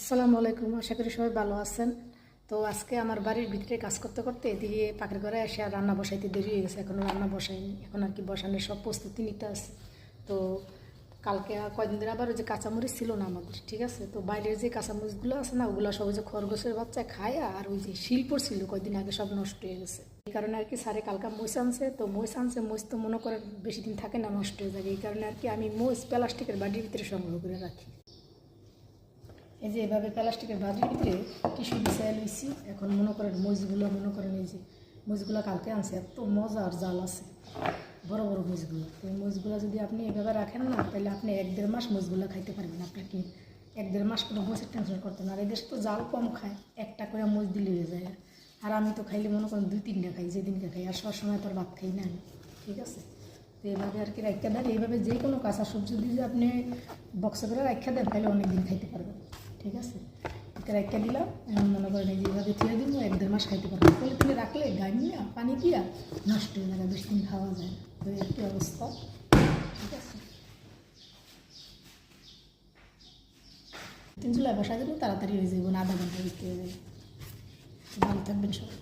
আসসালামু আলাইকুম, আশা করি সবাই ভালো আছেন। তো আজকে আমার বাড়ির ভিতরে কাজ করতে করতে এদিকে পাখির ঘরে এসে আর রান্না বসাইতে দেরি হয়ে গেছে। এখনও রান্না বসাইনি, এখন আর কি বসানোর সব প্রস্তুতি নিতে আছে। তো কালকে কয়দিন ধরে আবার ওই যে কাঁচামরিচ ছিল না আমাদের, ঠিক আছে। তো বাইরের যে কাঁচামরিচগুলো আছে না, ওগুলো সব ওই যে খরগোশের বাচ্চা খায়, আর ওই যে শিল্পর ছিল কয়দিন আগে সব নষ্ট হয়ে গেছে। এই কারণে আর কি স্যারে কালকা মরিচ আনছে। তো মরিচ আনছে, মরিচ তো মনে করেন বেশি দিন থাকে না, নষ্ট হয়ে যায়। এই কারণে আর কি আমি মরিচ প্লাস্টিকের বাটির ভিতরে সংগ্রহ করে রাখি। এই যে এভাবে প্লাস্টিকের বাটির ভিতরে টিস্যু বিছাই লইছি। এখন মনে করেন মরিচগুলো, মনে করেন এই যে মরিচগুলো কালকে আনছে, এত মজা আর জাল আছে বড় বড় মরিচগুলো। তো এই মরিচগুলো যদি আপনি এভাবে রাখেন না, তাহলে আপনি 1-1.5 মাস মরিচগুলো খাইতে পারবেন। আপনার কি 1-1.5 মাস কোনো মরিচের টেনশন করতে না। আর এদের তো জাল কম খায়, একটা করে মরিচ দিলে হয়ে যায়। আর আমি তো খাইলে মনে করেন 2-3টা খাই, যেদিনকে খাই। আর সবসময় তো আর ভাত খাই না আমি, ঠিক আছে। তো এইভাবে আর কি রাখা দেন। এইভাবে যে কোনো কাঁচা সবজি দিয়ে আপনি বক্সে করে রাখা দেন, তাহলে অনেক দিন খাইতে পারবেন, ঠিক আছে। এটা রাখা দিলাম, এখন মনে করেন এই যেভাবে থিয়ে দিব 1-1.5 মাস খাইতে পারবেন। তাহলে তুমি রাখলে গাই নিয়ে পানি দিয়া নষ্ট হয়ে যাবে, বেশি দিন খাওয়া যায় না। তো একটি অবস্থা, ঠিক আছে। 3 চুলায় বসা দেবো, তাড়াতাড়ি হয়ে যাবে না, আধা ঘন্টার ভিতরে হয়ে যাবে। ভালো থাকবেন সবাই।